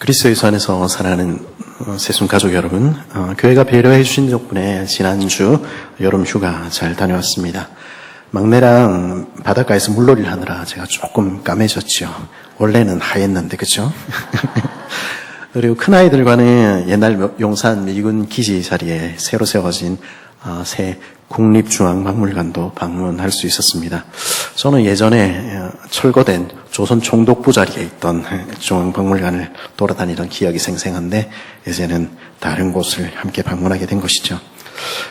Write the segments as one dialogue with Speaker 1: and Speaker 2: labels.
Speaker 1: 그리스도예수 안에서 사랑하는 새순 가족 여러분, 교회가 배려해 주신 덕분에 지난주 여름 휴가 잘 다녀왔습니다. 막내랑 바닷가에서 물놀이를 하느라 제가 조금 까매졌죠. 원래는 하였는데, 그죠? 그리고 큰아이들과는 옛날 용산 미군 기지 자리에 새로 세워진 새 국립중앙박물관도 방문할 수 있었습니다. 저는 예전에 철거된 조선 총독부 자리에 있던 중앙박물관을 돌아다니던 기억이 생생한데 이제는 다른 곳을 함께 방문하게 된 것이죠.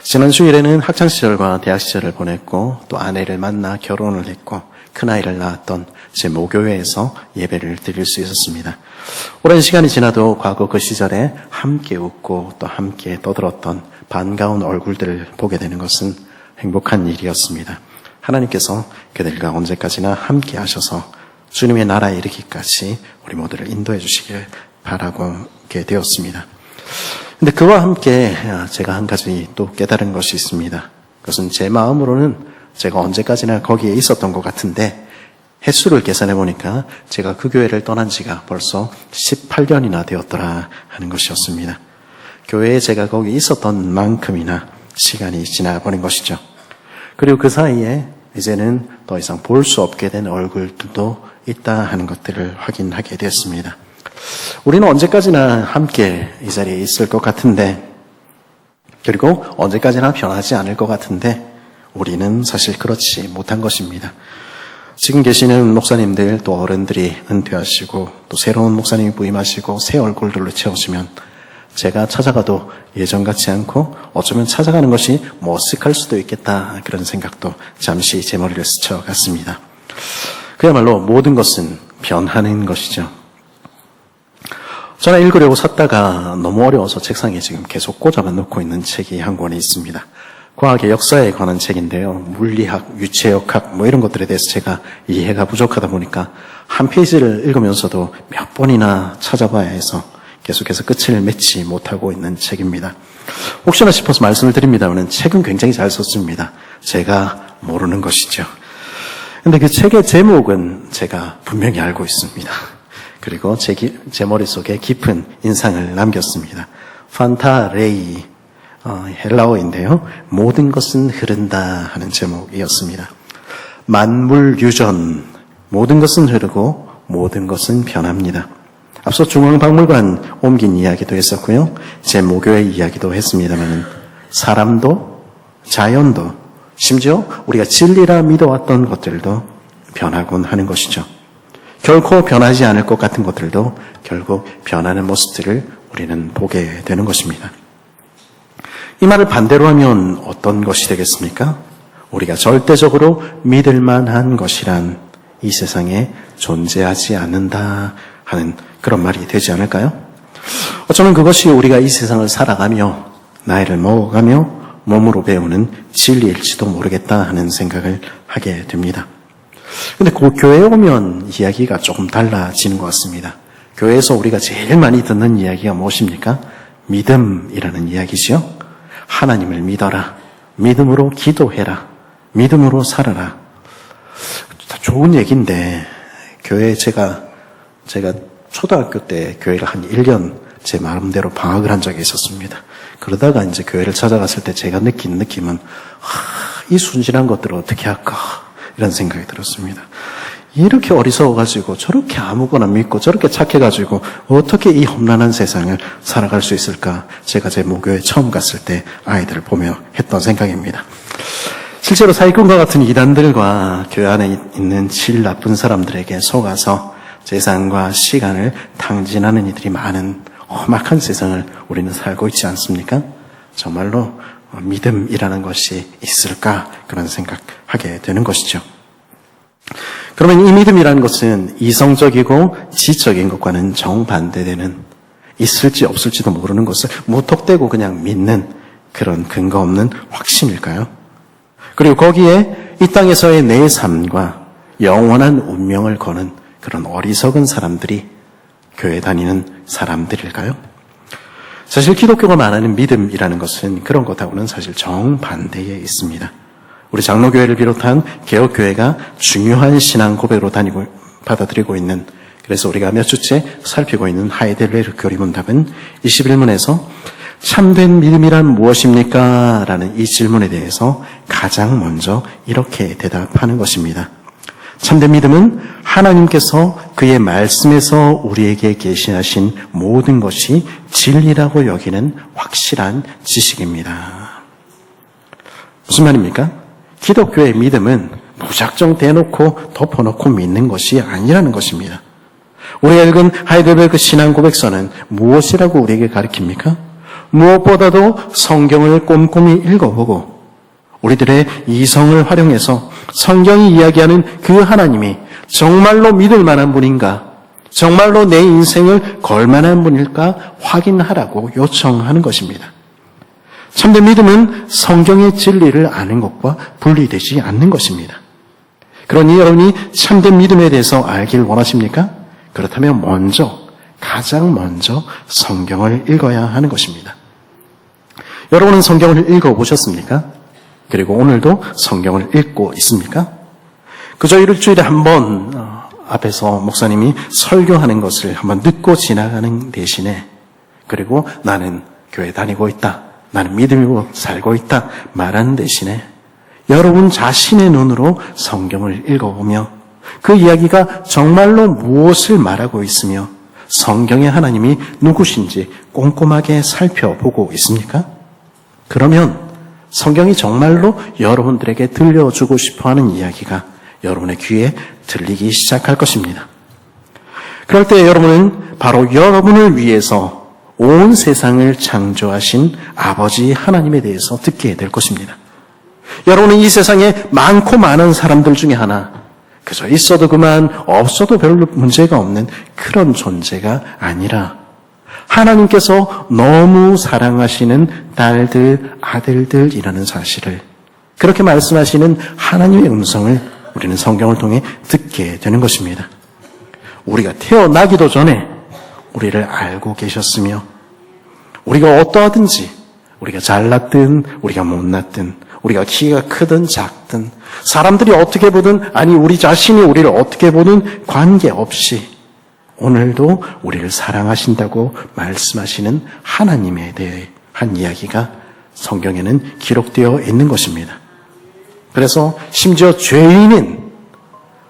Speaker 1: 지난 주일에는 학창시절과 대학시절을 보냈고 또 아내를 만나 결혼을 했고 큰아이를 낳았던 제 모교회에서 예배를 드릴 수 있었습니다. 오랜 시간이 지나도 과거 그 시절에 함께 웃고 또 함께 떠들었던 반가운 얼굴들을 보게 되는 것은 행복한 일이었습니다. 하나님께서 그들과 언제까지나 함께 하셔서 주님의 나라에 이르기까지 우리 모두를 인도해 주시길 바라게 되었습니다. 근데 그와 함께 제가 한 가지 또 깨달은 것이 있습니다. 그것은 제 마음으로는 제가 언제까지나 거기에 있었던 것 같은데 횟수를 계산해 보니까 제가 그 교회를 떠난 지가 벌써 18년이나 되었더라 하는 것이었습니다. 교회에 제가 거기 있었던 만큼이나 시간이 지나버린 것이죠. 그리고 그 사이에 이제는 더 이상 볼 수 없게 된 얼굴들도 있다 하는 것들을 확인하게 되었습니다. 우리는 언제까지나 함께 이 자리에 있을 것 같은데, 그리고 언제까지나 변하지 않을 것 같은데 우리는 사실 그렇지 못한 것입니다. 지금 계시는 목사님들 또 어른들이 은퇴하시고 또 새로운 목사님이 부임하시고 새 얼굴들로 채워지면 제가 찾아가도 예전 같지 않고 어쩌면 찾아가는 것이 머쓱할 수도 있겠다 그런 생각도 잠시 제 머리를 스쳐갔습니다. 그야말로 모든 것은 변하는 것이죠. 저는 읽으려고 샀다가 너무 어려워서 책상에 지금 계속 꽂아만 놓고 있는 책이 한 권이 있습니다. 과학의 역사에 관한 책인데요. 물리학, 유체역학 이런 것들에 대해서 제가 이해가 부족하다 보니까 한 페이지를 읽으면서도 몇 번이나 찾아봐야 해서 계속해서 끝을 맺지 못하고 있는 책입니다. 혹시나 싶어서 말씀을 드립니다만 책은 굉장히 잘 썼습니다. 제가 모르는 것이죠. 근데 그 책의 제목은 제가 분명히 알고 있습니다. 그리고 제 머릿속에 깊은 인상을 남겼습니다. 판타레이, 헬라어인데요. 모든 것은 흐른다 하는 제목이었습니다. 만물유전, 모든 것은 흐르고 모든 것은 변합니다. 앞서 중앙박물관 옮긴 이야기도 했었고요. 제 모교의 이야기도 했습니다만 사람도 자연도 심지어 우리가 진리라 믿어왔던 것들도 변하곤 하는 것이죠. 결코 변하지 않을 것 같은 것들도 결국 변하는 모습들을 우리는 보게 되는 것입니다. 이 말을 반대로 하면 어떤 것이 되겠습니까? 우리가 절대적으로 믿을 만한 것이란 이 세상에 존재하지 않는다 하는 그런 말이 되지 않을까요? 어쩌면 그것이 우리가 이 세상을 살아가며 나이를 먹어가며 몸으로 배우는 진리일지도 모르겠다 하는 생각을 하게 됩니다. 근데 그 교회에 오면 이야기가 조금 달라지는 것 같습니다. 교회에서 우리가 제일 많이 듣는 이야기가 무엇입니까? 믿음이라는 이야기죠. 하나님을 믿어라. 믿음으로 기도해라. 믿음으로 살아라. 좋은 얘기인데 교회에 제가 초등학교 때 교회를 한 1년 제 마음대로 방학을 한 적이 있었습니다. 그러다가 이제 교회를 찾아갔을 때 제가 느낀 느낌은 이 순진한 것들을 어떻게 할까 이런 생각이 들었습니다. 이렇게 어리석어가지고 저렇게 아무거나 믿고 저렇게 착해가지고 어떻게 이 험난한 세상을 살아갈 수 있을까? 제가 제 모교에 처음 갔을 때 아이들을 보며 했던 생각입니다. 실제로 사기꾼과 같은 이단들과 교회 안에 있는 질 나쁜 사람들에게 속아서 재산과 시간을 탕진하는 이들이 많은 험악한 세상을 우리는 살고 있지 않습니까? 정말로 믿음이라는 것이 있을까? 그런 생각하게 되는 것이죠. 그러면 이 믿음이라는 것은 이성적이고 지적인 것과는 정반대되는 있을지 없을지도 모르는 것을 무턱대고 그냥 믿는 그런 근거 없는 확신일까요? 그리고 거기에 이 땅에서의 내 삶과 영원한 운명을 거는 그런 어리석은 사람들이 교회 다니는 사람들일까요? 사실 기독교가 말하는 믿음이라는 것은 그런 것하고는 사실 정반대에 있습니다. 우리 장로교회를 비롯한 개혁교회가 중요한 신앙 고백으로 받아들이고 있는 그래서 우리가 몇 주째 살피고 있는 하이델베르 교리문답은 21문에서 참된 믿음이란 무엇입니까? 라는 이 질문에 대해서 가장 먼저 이렇게 대답하는 것입니다. 참된 믿음은 하나님께서 그의 말씀에서 우리에게 계시하신 모든 것이 진리라고 여기는 확실한 지식입니다. 무슨 말입니까? 기독교의 믿음은 무작정 대놓고 덮어놓고 믿는 것이 아니라는 것입니다. 우리가 읽은 하이델베르크 신앙 고백서는 무엇이라고 우리에게 가르칩니까? 무엇보다도 성경을 꼼꼼히 읽어보고 우리들의 이성을 활용해서 성경이 이야기하는 그 하나님이 정말로 믿을 만한 분인가? 정말로 내 인생을 걸 만한 분일까? 확인하라고 요청하는 것입니다. 참된 믿음은 성경의 진리를 아는 것과 분리되지 않는 것입니다. 그러니 여러분이 참된 믿음에 대해서 알길 원하십니까? 그렇다면 가장 먼저 성경을 읽어야 하는 것입니다. 여러분은 성경을 읽어보셨습니까? 그리고 오늘도 성경을 읽고 있습니까? 그저 일주일에 한 번 앞에서 목사님이 설교하는 것을 한번 듣고 지나가는 대신에 그리고 나는 교회 다니고 있다. 나는 믿음으로 살고 있다. 말하는 대신에 여러분 자신의 눈으로 성경을 읽어보며 그 이야기가 정말로 무엇을 말하고 있으며 성경의 하나님이 누구신지 꼼꼼하게 살펴보고 있습니까? 그러면 성경이 정말로 여러분들에게 들려주고 싶어하는 이야기가 여러분의 귀에 들리기 시작할 것입니다. 그럴 때 여러분은 바로 여러분을 위해서 온 세상을 창조하신 아버지 하나님에 대해서 듣게 될 것입니다. 여러분은 이 세상에 많고 많은 사람들 중에 하나, 그저 있어도 그만 없어도 별로 문제가 없는 그런 존재가 아니라 하나님께서 너무 사랑하시는 딸들, 아들들이라는 사실을 그렇게 말씀하시는 하나님의 음성을 우리는 성경을 통해 듣게 되는 것입니다. 우리가 태어나기도 전에 우리를 알고 계셨으며 우리가 어떠하든지 우리가 잘났든 우리가 못났든 우리가 키가 크든 작든 사람들이 어떻게 보든 아니 우리 자신이 우리를 어떻게 보든 관계없이 오늘도 우리를 사랑하신다고 말씀하시는 하나님에 대한 이야기가 성경에는 기록되어 있는 것입니다. 그래서 심지어 죄인인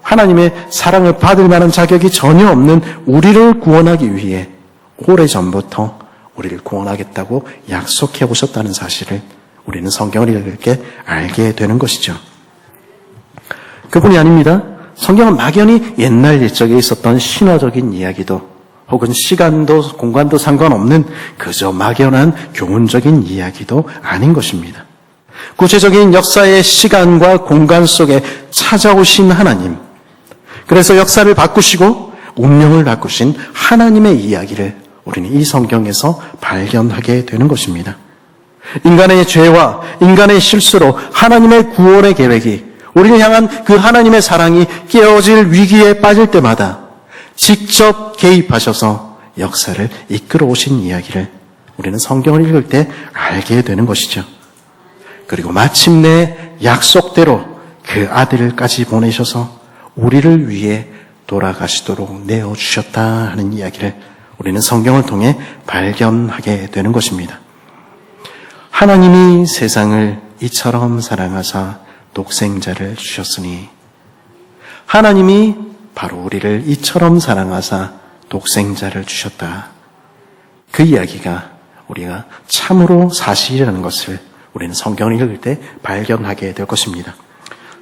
Speaker 1: 하나님의 사랑을 받을 만한 자격이 전혀 없는 우리를 구원하기 위해 오래전부터 우리를 구원하겠다고 약속해 오셨다는 사실을 우리는 성경을 읽을 때 알게 되는 것이죠. 그뿐이 아닙니다. 성경은 막연히 옛날 옛적에 있었던 신화적인 이야기도 혹은 시간도 공간도 상관없는 그저 막연한 교훈적인 이야기도 아닌 것입니다. 구체적인 역사의 시간과 공간 속에 찾아오신 하나님, 그래서 역사를 바꾸시고 운명을 바꾸신 하나님의 이야기를 우리는 이 성경에서 발견하게 되는 것입니다. 인간의 죄와 인간의 실수로 하나님의 구원의 계획이 우리를 향한 그 하나님의 사랑이 깨어질 위기에 빠질 때마다 직접 개입하셔서 역사를 이끌어 오신 이야기를 우리는 성경을 읽을 때 알게 되는 것이죠. 그리고 마침내 약속대로 그 아들까지 보내셔서 우리를 위해 돌아가시도록 내어주셨다 하는 이야기를 우리는 성경을 통해 발견하게 되는 것입니다. 하나님이 세상을 이처럼 사랑하사 독생자를 주셨으니 하나님이 바로 우리를 이처럼 사랑하사 독생자를 주셨다. 그 이야기가 우리가 참으로 사실이라는 것을 우리는 성경을 읽을 때 발견하게 될 것입니다.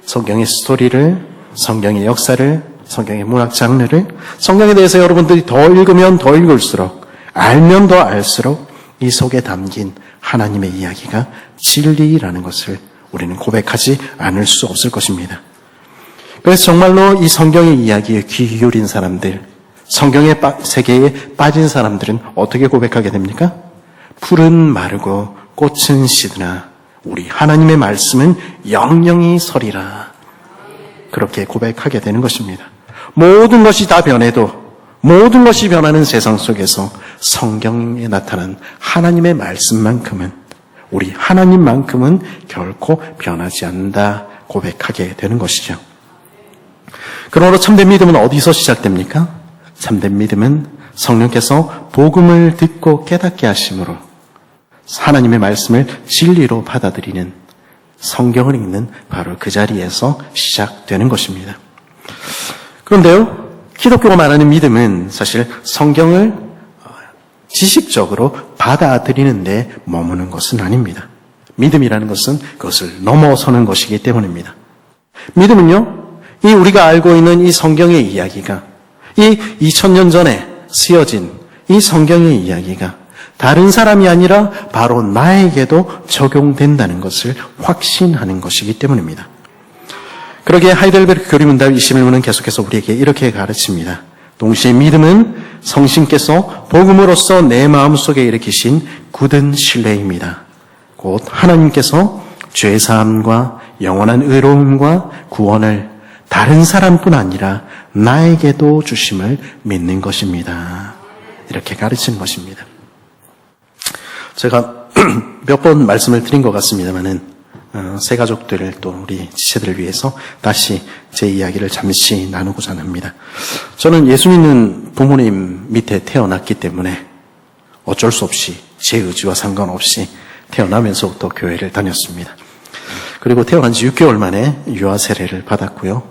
Speaker 1: 성경의 스토리를, 성경의 역사를, 성경의 문학 장르를 성경에 대해서 여러분들이 더 읽으면 더 읽을수록 알면 더 알수록 이 속에 담긴 하나님의 이야기가 진리라는 것을 우리는 고백하지 않을 수 없을 것입니다. 그래서 정말로 이 성경의 이야기에 귀 기울인 사람들, 성경의 세계에 빠진 사람들은 어떻게 고백하게 됩니까? 풀은 마르고 꽃은 시드나 우리 하나님의 말씀은 영영이 서리라. 그렇게 고백하게 되는 것입니다. 모든 것이 다 변해도 모든 것이 변하는 세상 속에서 성경에 나타난 하나님의 말씀만큼은 우리 하나님만큼은 결코 변하지 않는다 고백하게 되는 것이죠. 그러므로 참된 믿음은 어디서 시작됩니까? 참된 믿음은 성령께서 복음을 듣고 깨닫게 하심으로 하나님의 말씀을 진리로 받아들이는 성경을 읽는 바로 그 자리에서 시작되는 것입니다. 그런데요, 기독교가 말하는 믿음은 사실 성경을 지식적으로 받아들이는 데 머무는 것은 아닙니다. 믿음이라는 것은 그것을 넘어서는 것이기 때문입니다. 믿음은요, 이 우리가 알고 있는 이 성경의 이야기가, 이 2000년 전에 쓰여진 이 성경의 이야기가 다른 사람이 아니라 바로 나에게도 적용된다는 것을 확신하는 것이기 때문입니다. 그러기에 하이델베르크 교리문답 21문은 계속해서 우리에게 이렇게 가르칩니다. 동시에 믿음은 성신께서 복음으로써 내 마음속에 일으키신 굳은 신뢰입니다. 곧 하나님께서 죄사함과 영원한 의로움과 구원을 다른 사람뿐 아니라 나에게도 주심을 믿는 것입니다. 이렇게 가르치는 것입니다. 제가 몇 번 말씀을 드린 것 같습니다만은 새 가족들 또 우리 지체들을 위해서 다시 제 이야기를 잠시 나누고자 합니다. 저는 예수 믿는 부모님 밑에 태어났기 때문에 어쩔 수 없이 제 의지와 상관없이 태어나면서부터 교회를 다녔습니다. 그리고 태어난 지 6개월 만에 유아 세례를 받았고요.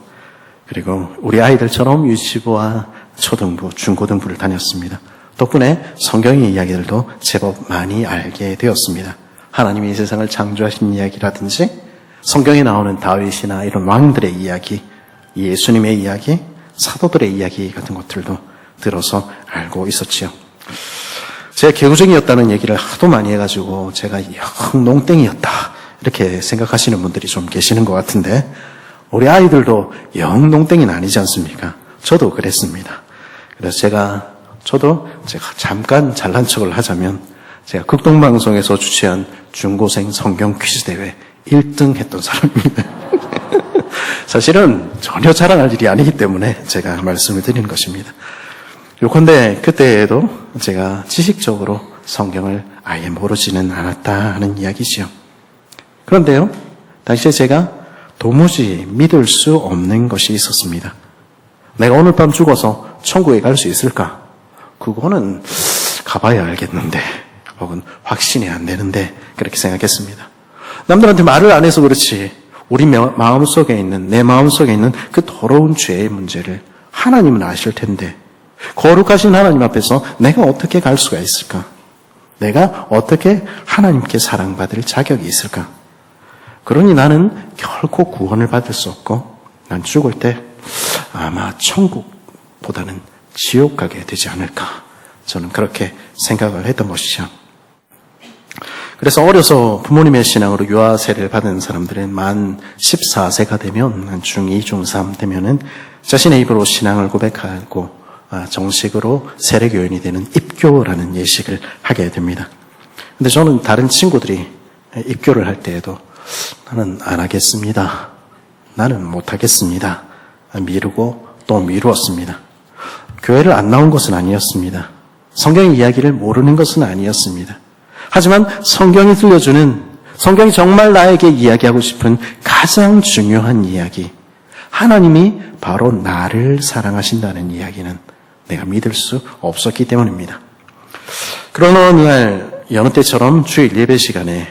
Speaker 1: 그리고 우리 아이들처럼 유치부와 초등부, 중고등부를 다녔습니다. 덕분에 성경의 이야기들도 제법 많이 알게 되었습니다. 하나님이 이 세상을 창조하신 이야기라든지 성경에 나오는 다윗이나 이런 왕들의 이야기, 예수님의 이야기, 사도들의 이야기 같은 것들도 들어서 알고 있었지요. 제가 개구쟁이였다는 얘기를 하도 많이 해가지고 제가 영 농땡이였다 이렇게 생각하시는 분들이 좀 계시는 것 같은데 우리 아이들도 영 농땡이는 아니지 않습니까? 저도 그랬습니다. 그래서 저도 잠깐 잘난 척을 하자면 제가 극동방송에서 주최한 중고생 성경 퀴즈 대회 1등 했던 사람입니다. 사실은 전혀 자랑할 일이 아니기 때문에 제가 말씀을 드리는 것입니다. 요컨대 그때에도 제가 지식적으로 성경을 아예 모르지는 않았다 하는 이야기지요. 그런데요, 당시에 제가 도무지 믿을 수 없는 것이 있었습니다. 내가 오늘 밤 죽어서 천국에 갈 수 있을까? 그거는 가봐야 알겠는데 혹은 확신이 안 되는데 그렇게 생각했습니다. 남들한테 말을 안 해서 그렇지 우리 마음속에 있는 내 마음속에 있는 그 더러운 죄의 문제를 하나님은 아실 텐데 거룩하신 하나님 앞에서 내가 어떻게 갈 수가 있을까? 내가 어떻게 하나님께 사랑받을 자격이 있을까? 그러니 나는 결코 구원을 받을 수 없고 난 죽을 때 아마 천국보다는 지옥 가게 되지 않을까? 저는 그렇게 생각을 했던 것이죠. 그래서 어려서 부모님의 신앙으로 유아 세례를 받은 사람들은 만 14세가 되면 중2, 중3 되면은 자신의 입으로 신앙을 고백하고 정식으로 세례교인이 되는 입교라는 예식을 하게 됩니다. 근데 저는 다른 친구들이 입교를 할 때에도 나는 안 하겠습니다. 나는 못 하겠습니다. 미루고 또 미루었습니다. 교회를 안 나온 것은 아니었습니다. 성경의 이야기를 모르는 것은 아니었습니다. 하지만 성경이 들려주는, 성경이 정말 나에게 이야기하고 싶은 가장 중요한 이야기, 하나님이 바로 나를 사랑하신다는 이야기는 내가 믿을 수 없었기 때문입니다. 그러나 어느 날 여느 때처럼 주일 예배 시간에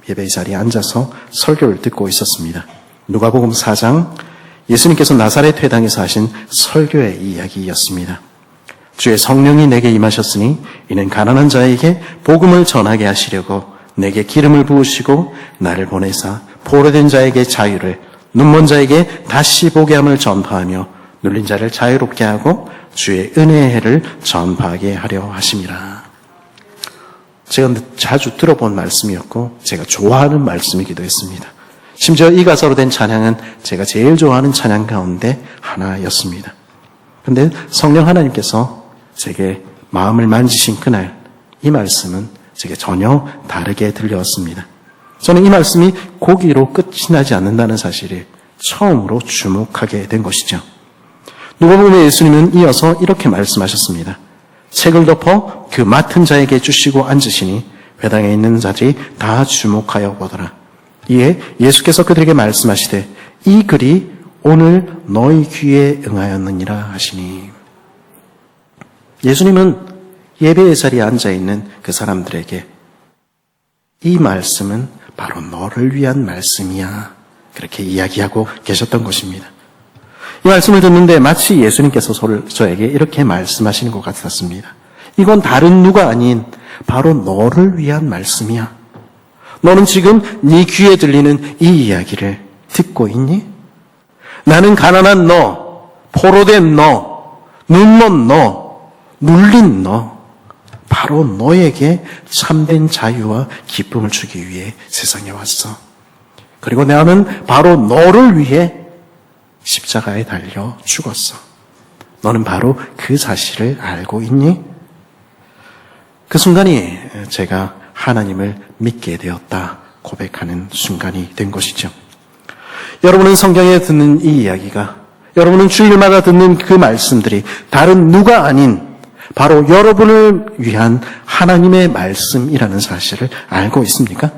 Speaker 1: 예배 자리에 앉아서 설교를 듣고 있었습니다. 누가복음 4장, 예수님께서 나사렛 회당에서 하신 설교의 이야기였습니다. 주의 성령이 내게 임하셨으니 이는 가난한 자에게 복음을 전하게 하시려고 내게 기름을 부으시고 나를 보내사 포로된 자에게 자유를, 눈먼 자에게 다시 보게 함을 전파하며 눌린 자를 자유롭게 하고 주의 은혜의 해를 전파하게 하려 하심이라. 제가 자주 들어본 말씀이었고 제가 좋아하는 말씀이기도 했습니다. 심지어 이 가사로 된 찬양은 제가 제일 좋아하는 찬양 가운데 하나였습니다. 그런데 성령 하나님께서 제게 마음을 만지신 그날 이 말씀은 제게 전혀 다르게 들려왔습니다. 저는 이 말씀이 거기로 끝이 나지 않는다는 사실에 처음으로 주목하게 된 것이죠. 누가복음에 예수님은 이어서 이렇게 말씀하셨습니다. 책을 덮어 그 맡은 자에게 주시고 앉으시니 회당에 있는 자들이 다 주목하여 보더라. 이에 예수께서 그들에게 말씀하시되 이 글이 오늘 너희 귀에 응하였느니라 하시니. 예수님은 예배의 자리에 앉아있는 그 사람들에게 이 말씀은 바로 너를 위한 말씀이야. 그렇게 이야기하고 계셨던 것입니다. 이 말씀을 듣는데 마치 예수님께서 저에게 이렇게 말씀하시는 것 같았습니다. 이건 다른 누가 아닌 바로 너를 위한 말씀이야. 너는 지금 네 귀에 들리는 이 이야기를 듣고 있니? 나는 가난한 너, 포로된 너, 눈먼 너, 눌린 너, 바로 너에게 참된 자유와 기쁨을 주기 위해 세상에 왔어. 그리고 나는 바로 너를 위해 십자가에 달려 죽었어. 너는 바로 그 사실을 알고 있니? 그 순간이 제가 하나님을 믿게 되었다 고백하는 순간이 된 것이죠. 여러분은 성경에 듣는 이 이야기가, 여러분은 주일마다 듣는 그 말씀들이 다른 누가 아닌 바로 여러분을 위한 하나님의 말씀이라는 사실을 알고 있습니까?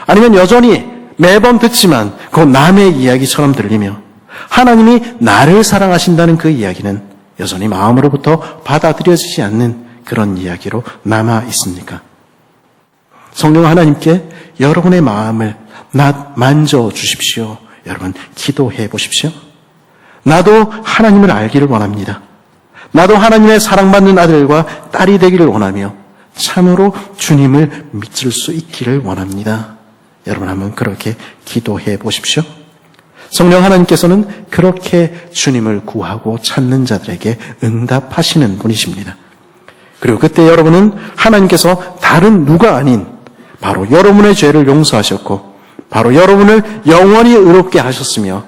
Speaker 1: 아니면 여전히 매번 듣지만 그 남의 이야기처럼 들리며 하나님이 나를 사랑하신다는 그 이야기는 여전히 마음으로부터 받아들여지지 않는 그런 이야기로 남아 있습니까? 성령 하나님께 여러분의 마음을 만져주십시오. 여러분 기도해 보십시오. 나도 하나님을 알기를 원합니다. 나도 하나님의 사랑받는 아들과 딸이 되기를 원하며 참으로 주님을 믿을 수 있기를 원합니다. 여러분 한번 그렇게 기도해 보십시오. 성령 하나님께서는 그렇게 주님을 구하고 찾는 자들에게 응답하시는 분이십니다. 그리고 그때 여러분은 하나님께서 다른 누가 아닌 바로 여러분의 죄를 용서하셨고 바로 여러분을 영원히 의롭게 하셨으며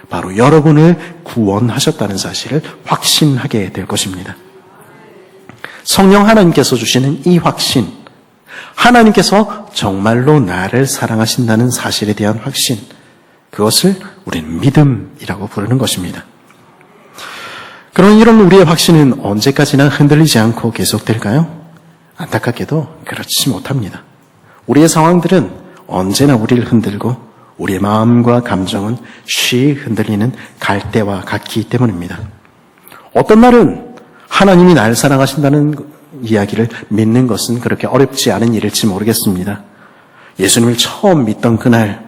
Speaker 1: 바로 여러분을 구원하셨다는 사실을 확신하게 될 것입니다. 성령 하나님께서 주시는 이 확신, 하나님께서 정말로 나를 사랑하신다는 사실에 대한 확신, 그것을 우리는 믿음이라고 부르는 것입니다. 그런 이런 우리의 확신은 언제까지나 흔들리지 않고 계속될까요? 안타깝게도 그렇지 못합니다. 우리의 상황들은 언제나 우리를 흔들고 우리의 마음과 감정은 쉬이 흔들리는 갈대와 같기 때문입니다. 어떤 날은 하나님이 나를 사랑하신다는 이야기를 믿는 것은 그렇게 어렵지 않은 일일지 모르겠습니다. 예수님을 처음 믿던 그날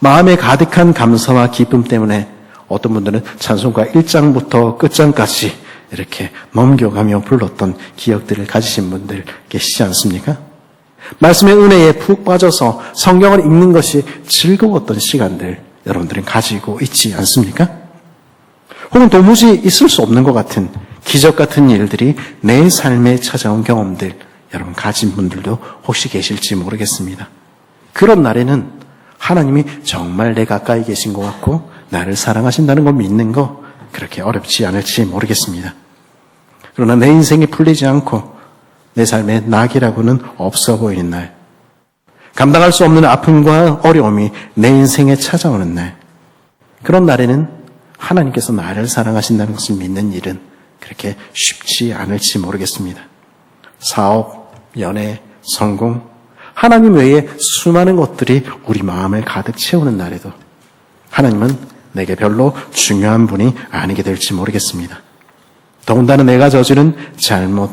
Speaker 1: 마음에 가득한 감사와 기쁨 때문에 어떤 분들은 찬송가 1장부터 끝장까지 이렇게 넘겨가며 불렀던 기억들을 가지신 분들 계시지 않습니까? 말씀의 은혜에 푹 빠져서 성경을 읽는 것이 즐거웠던 시간들 여러분들은 가지고 있지 않습니까? 혹은 도무지 있을 수 없는 것 같은 기적 같은 일들이 내 삶에 찾아온 경험들 여러분 가진 분들도 혹시 계실지 모르겠습니다. 그런 날에는 하나님이 정말 내 가까이 계신 것 같고 나를 사랑하신다는 걸 믿는 거 그렇게 어렵지 않을지 모르겠습니다. 그러나 내 인생이 풀리지 않고 내 삶에 낙이라고는 없어 보이는 날, 감당할 수 없는 아픔과 어려움이 내 인생에 찾아오는 날, 그런 날에는 하나님께서 나를 사랑하신다는 것을 믿는 일은 그렇게 쉽지 않을지 모르겠습니다. 사업, 연애, 성공, 하나님 외에 수많은 것들이 우리 마음을 가득 채우는 날에도 하나님은 내게 별로 중요한 분이 아니게 될지 모르겠습니다. 더군다나 내가 저지른 잘못,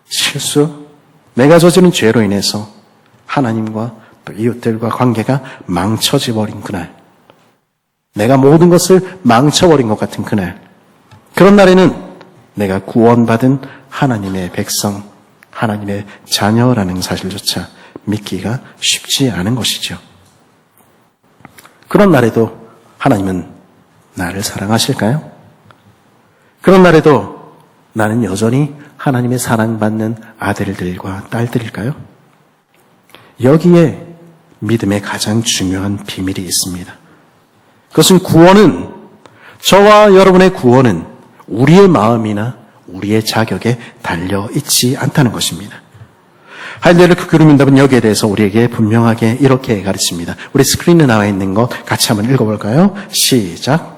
Speaker 1: 실수, 내가 저지른 죄로 인해서 하나님과 또 이웃들과 관계가 망쳐져 버린 그날, 내가 모든 것을 망쳐버린 것 같은 그날, 그런 날에는 내가 구원받은 하나님의 백성, 하나님의 자녀라는 사실조차 믿기가 쉽지 않은 것이죠. 그런 날에도 하나님은 나를 사랑하실까요? 그런 날에도 나는 여전히 하나님의 사랑받는 아들들과 딸들일까요? 여기에 믿음의 가장 중요한 비밀이 있습니다. 그것은 구원은, 저와 여러분의 구원은 우리의 마음이나 우리의 자격에 달려있지 않다는 것입니다. 하이델베르크 교류문답은 여기에 대해서 우리에게 분명하게 이렇게 가르칩니다. 우리 스크린에 나와 있는 것 같이 한번 읽어볼까요? 시작.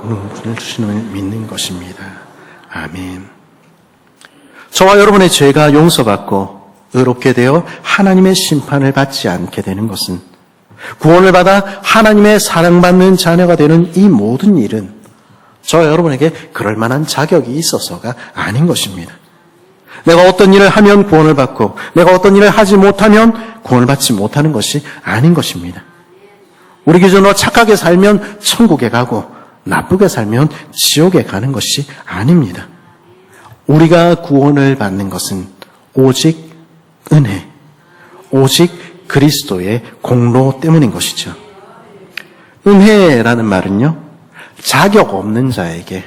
Speaker 1: 오늘 우리를 주시는 믿는 것입니다. 아멘. 저와 여러분의 죄가 용서받고 의롭게 되어 하나님의 심판을 받지 않게 되는 것은 구원을 받아 하나님의 사랑받는 자녀가 되는 이 모든 일은 저와 여러분에게 그럴 만한 자격이 있어서가 아닌 것입니다. 내가 어떤 일을 하면 구원을 받고 내가 어떤 일을 하지 못하면 구원을 받지 못하는 것이 아닌 것입니다. 우리 기준으로 착하게 살면 천국에 가고 나쁘게 살면 지옥에 가는 것이 아닙니다. 우리가 구원을 받는 것은 오직 은혜, 오직 그리스도의 공로 때문인 것이죠. 은혜라는 말은요, 자격 없는 자에게,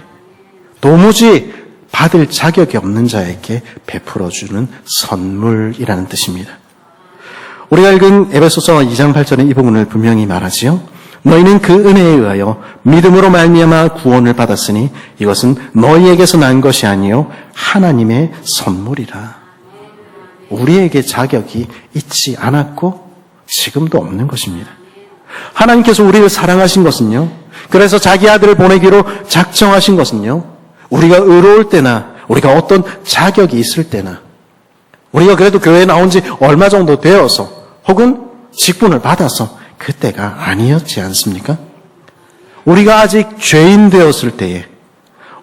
Speaker 1: 도무지 받을 자격이 없는 자에게 베풀어주는 선물이라는 뜻입니다. 우리가 읽은 에베소서 2장 8절의 이 부분을 분명히 말하지요. 너희는 그 은혜에 의하여 믿음으로 말미암아 구원을 받았으니 이것은 너희에게서 난 것이 아니요 하나님의 선물이라. 우리에게 자격이 있지 않았고 지금도 없는 것입니다. 하나님께서 우리를 사랑하신 것은요, 그래서 자기 아들을 보내기로 작정하신 것은요, 우리가 의로울 때나 우리가 어떤 자격이 있을 때나 우리가 그래도 교회에 나온 지 얼마 정도 되어서 혹은 직분을 받아서 그때가 아니었지 않습니까? 우리가 아직 죄인 되었을 때에,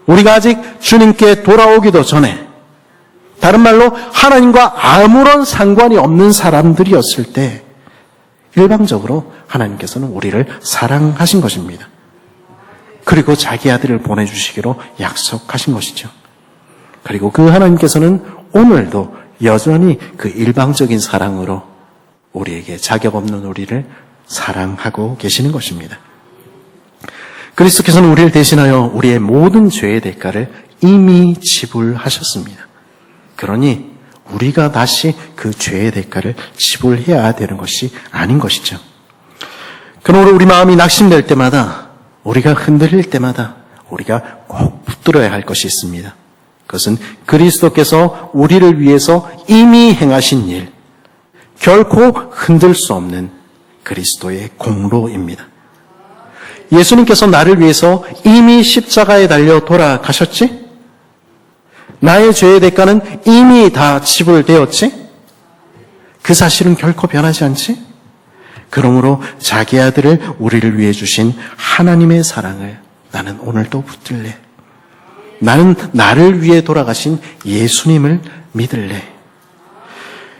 Speaker 1: 우리가 아직 주님께 돌아오기도 전에, 다른 말로 하나님과 아무런 상관이 없는 사람들이었을 때 일방적으로 하나님께서는 우리를 사랑하신 것입니다. 그리고 자기 아들을 보내주시기로 약속하신 것이죠. 그리고 그 하나님께서는 오늘도 여전히 그 일방적인 사랑으로 우리에게 자격 없는 우리를 사랑하고 계시는 것입니다. 그리스도께서는 우리를 대신하여 우리의 모든 죄의 대가를 이미 지불하셨습니다. 그러니 우리가 다시 그 죄의 대가를 지불해야 되는 것이 아닌 것이죠. 그러므로 우리 마음이 낙심될 때마다, 우리가 흔들릴 때마다 우리가 꼭 붙들어야 할 것이 있습니다. 그것은 그리스도께서 우리를 위해서 이미 행하신 일, 결코 흔들 수 없는 그리스도의 공로입니다. 예수님께서 나를 위해서 이미 십자가에 달려 돌아가셨지? 나의 죄의 대가는 이미 다 지불되었지? 그 사실은 결코 변하지 않지? 그러므로 자기 아들을 우리를 위해 주신 하나님의 사랑을 나는 오늘도 붙들래. 나는 나를 위해 돌아가신 예수님을 믿을래.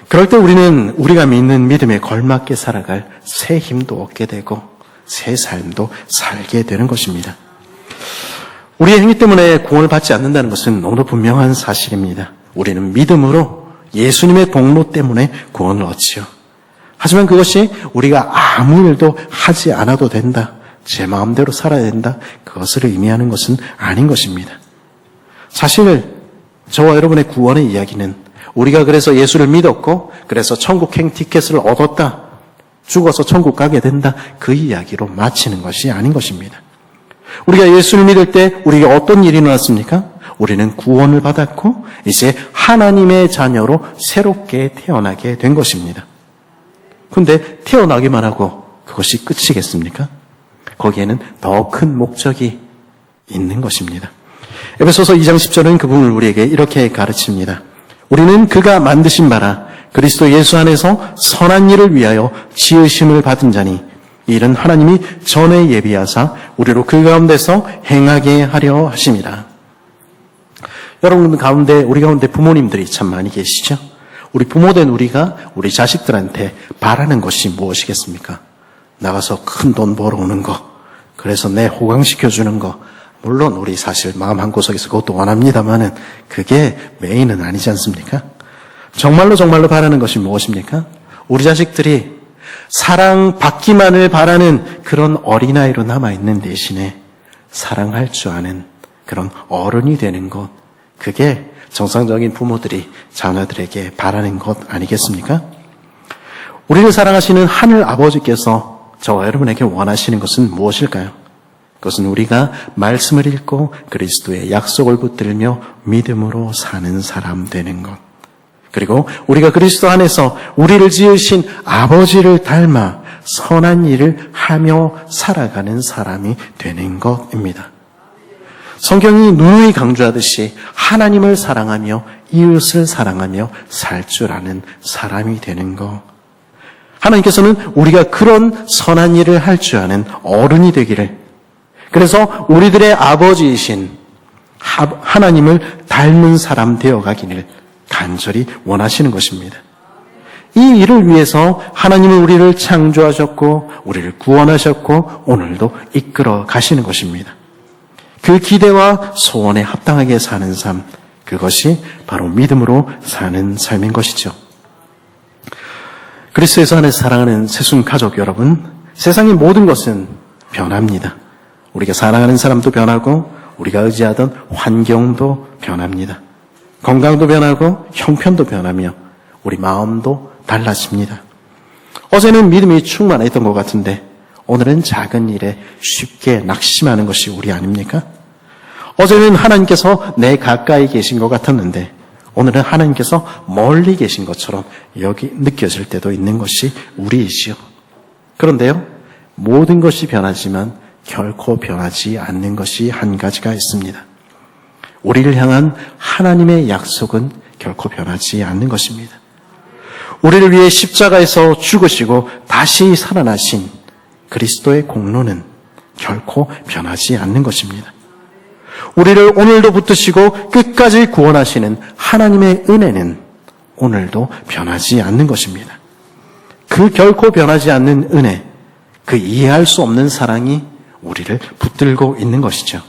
Speaker 1: 그럴 때 우리는 우리가 믿는 믿음에 걸맞게 살아갈 새 힘도 얻게 되고 새 삶도 살게 되는 것입니다. 우리의 행위 때문에 구원을 받지 않는다는 것은 너무도 분명한 사실입니다. 우리는 믿음으로 예수님의 공로 때문에 구원을 얻지요. 하지만 그것이 우리가 아무 일도 하지 않아도 된다, 제 마음대로 살아야 된다, 그것을 의미하는 것은 아닌 것입니다. 사실 저와 여러분의 구원의 이야기는 우리가 그래서 예수를 믿었고 그래서 천국행 티켓을 얻었다, 죽어서 천국 가게 된다, 그 이야기로 마치는 것이 아닌 것입니다. 우리가 예수를 믿을 때 우리에게 어떤 일이 일어났습니까? 우리는 구원을 받았고 이제 하나님의 자녀로 새롭게 태어나게 된 것입니다. 그런데 태어나기만 하고 그것이 끝이겠습니까? 거기에는 더 큰 목적이 있는 것입니다. 에베소서 2장 10절은 그 부분을 우리에게 이렇게 가르칩니다. 우리는 그가 만드신 바라 그리스도 예수 안에서 선한 일을 위하여 지으심을 받은 자니 이 일은 하나님이 전에 예비하사 우리로 그 가운데서 행하게 하려 하심이라. 여러분 가운데, 우리 가운데 부모님들이 참 많이 계시죠? 우리 부모된 우리가 우리 자식들한테 바라는 것이 무엇이겠습니까? 나가서 큰 돈 벌어오는 거, 그래서 내 호강시켜주는 거, 물론 우리 사실 마음 한구석에서 그것도 원합니다만은 그게 메인은 아니지 않습니까? 정말로 바라는 것이 무엇입니까? 우리 자식들이 사랑받기만을 바라는 그런 어린아이로 남아있는 대신에 사랑할 줄 아는 그런 어른이 되는 것, 그게 정상적인 부모들이 자녀들에게 바라는 것 아니겠습니까? 우리를 사랑하시는 하늘 아버지께서 저와 여러분에게 원하시는 것은 무엇일까요? 그것은 우리가 말씀을 읽고 그리스도의 약속을 붙들며 믿음으로 사는 사람 되는 것. 그리고 우리가 그리스도 안에서 우리를 지으신 아버지를 닮아 선한 일을 하며 살아가는 사람이 되는 것입니다. 성경이 누누이 강조하듯이 하나님을 사랑하며 이웃을 사랑하며 살 줄 아는 사람이 되는 것. 하나님께서는 우리가 그런 선한 일을 할 줄 아는 어른이 되기를, 그래서 우리들의 아버지이신 하나님을 닮은 사람 되어가기를 간절히 원하시는 것입니다. 이 일을 위해서 하나님은 우리를 창조하셨고 우리를 구원하셨고 오늘도 이끌어 가시는 것입니다. 그 기대와 소원에 합당하게 사는 삶, 그것이 바로 믿음으로 사는 삶인 것이죠. 그리스도에서 안에서 사랑하는 새순 가족 여러분, 세상의 모든 것은 변합니다. 우리가 사랑하는 사람도 변하고 우리가 의지하던 환경도 변합니다. 건강도 변하고 형편도 변하며 우리 마음도 달라집니다. 어제는 믿음이 충만했던 것 같은데 오늘은 작은 일에 쉽게 낙심하는 것이 우리 아닙니까? 어제는 하나님께서 내 가까이 계신 것 같았는데 오늘은 하나님께서 멀리 계신 것처럼 여기 느껴질 때도 있는 것이 우리이지요. 그런데요, 모든 것이 변하지만 결코 변하지 않는 것이 한 가지가 있습니다. 우리를 향한 하나님의 약속은 결코 변하지 않는 것입니다. 우리를 위해 십자가에서 죽으시고 다시 살아나신 그리스도의 공로는 결코 변하지 않는 것입니다. 우리를 오늘도 붙드시고 끝까지 구원하시는 하나님의 은혜는 오늘도 변하지 않는 것입니다. 그 결코 변하지 않는 은혜, 그 이해할 수 없는 사랑이 우리를 붙들고 있는 것이죠.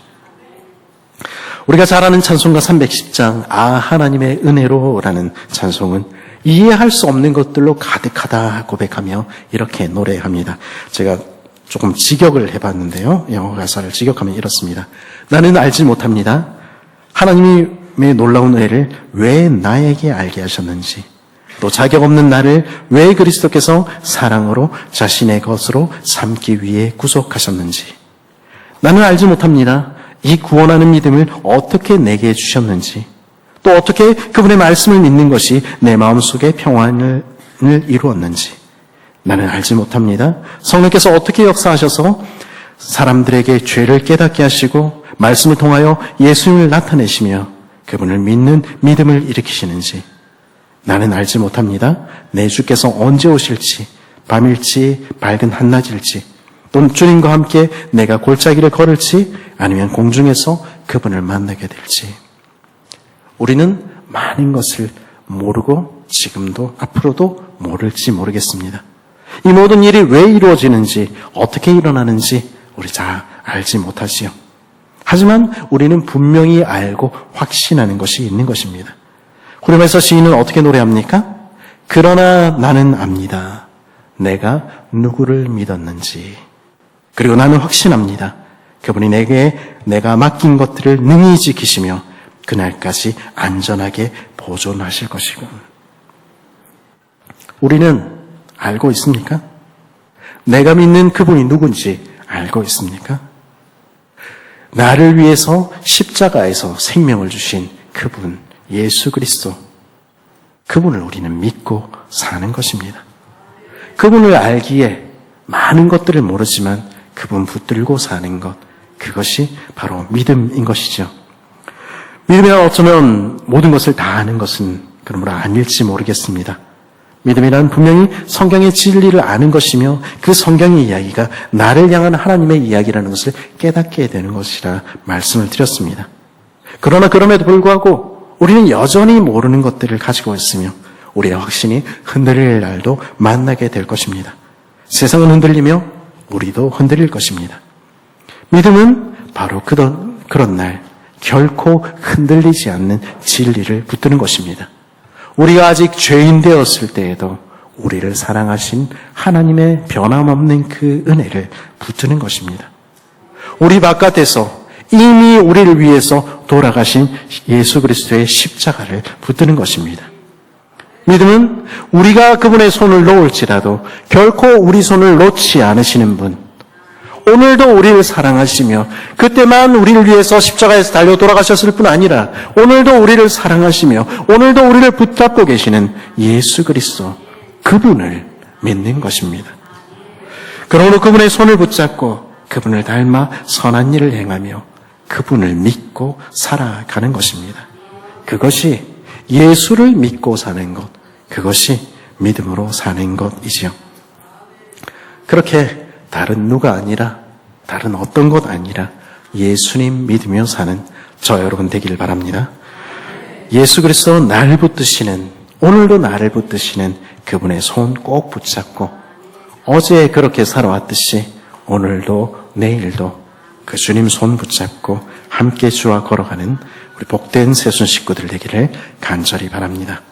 Speaker 1: 우리가 잘 아는 찬송가 310장 아 하나님의 은혜로라는 찬송은 이해할 수 없는 것들로 가득하다 고백하며 이렇게 노래합니다. 제가 조금 직역을 해봤는데요. 영어 가사를 직역하면 이렇습니다. 나는 알지 못합니다. 하나님의 놀라운 은혜를 왜 나에게 알게 하셨는지, 또 자격 없는 나를 왜 그리스도께서 사랑으로 자신의 것으로 삼기 위해 구속하셨는지, 나는 알지 못합니다. 이 구원하는 믿음을 어떻게 내게 주셨는지, 또 어떻게 그분의 말씀을 믿는 것이 내 마음속에 평안을 이루었는지 나는 알지 못합니다. 성령께서 어떻게 역사하셔서 사람들에게 죄를 깨닫게 하시고 말씀을 통하여 예수님을 나타내시며 그분을 믿는 믿음을 일으키시는지 나는 알지 못합니다. 내 주께서 언제 오실지, 밤일지 밝은 한낮일지, 또 주님과 함께 내가 골짜기를 걸을지 아니면 공중에서 그분을 만나게 될지. 우리는 많은 것을 모르고 지금도 앞으로도 모를지 모르겠습니다. 이 모든 일이 왜 이루어지는지, 어떻게 일어나는지 우리 잘 알지 못하지요. 하지만 우리는 분명히 알고 확신하는 것이 있는 것입니다. 후렴에서 시인은 어떻게 노래합니까? 그러나 나는 압니다. 내가 누구를 믿었는지. 그리고 나는 확신합니다. 그분이 내가 맡긴 것들을 능히 지키시며 그날까지 안전하게 보존하실 것이고. 우리는 알고 있습니까? 내가 믿는 그분이 누군지 알고 있습니까? 나를 위해서 십자가에서 생명을 주신 그분, 예수 그리스도, 그분을 우리는 믿고 사는 것입니다. 그분을 알기에 많은 것들을 모르지만 그분 붙들고 사는 것, 그것이 바로 믿음인 것이죠. 믿음이란 어쩌면 모든 것을 다 아는 것은 그러므로 아닐지 모르겠습니다. 믿음이란 분명히 성경의 진리를 아는 것이며 그 성경의 이야기가 나를 향한 하나님의 이야기라는 것을 깨닫게 되는 것이라 말씀을 드렸습니다. 그러나 그럼에도 불구하고 우리는 여전히 모르는 것들을 가지고 있으며 우리의 확신이 흔들릴 날도 만나게 될 것입니다. 세상은 흔들리며 우리도 흔들릴 것입니다. 믿음은 바로 그런 날 결코 흔들리지 않는 진리를 붙드는 것입니다. 우리가 아직 죄인 되었을 때에도 우리를 사랑하신 하나님의 변함없는 그 은혜를 붙드는 것입니다. 우리 바깥에서 이미 우리를 위해서 돌아가신 예수 그리스도의 십자가를 붙드는 것입니다. 믿음은 우리가 그분의 손을 놓을지라도 결코 우리 손을 놓지 않으시는 분, 오늘도 우리를 사랑하시며 그때만 우리를 위해서 십자가에서 달려 돌아가셨을 뿐 아니라 오늘도 우리를 사랑하시며 오늘도 우리를 붙잡고 계시는 예수 그리스도, 그분을 믿는 것입니다. 그러므로 그분의 손을 붙잡고 그분을 닮아 선한 일을 행하며 그분을 믿고 살아가는 것입니다. 그것이 예수를 믿고 사는 것, 그것이 믿음으로 사는 것이지요. 그렇게 다른 누가 아니라, 다른 어떤 것 아니라 예수님 믿으며 사는 저 여러분 되기를 바랍니다. 예수 그리스도 나를 붙드시는, 오늘도 나를 붙드시는 그분의 손 꼭 붙잡고 어제 그렇게 살아왔듯이 오늘도 내일도 그 주님 손 붙잡고 함께 주와 걸어가는 우리 복된 새순 식구들 되기를 간절히 바랍니다.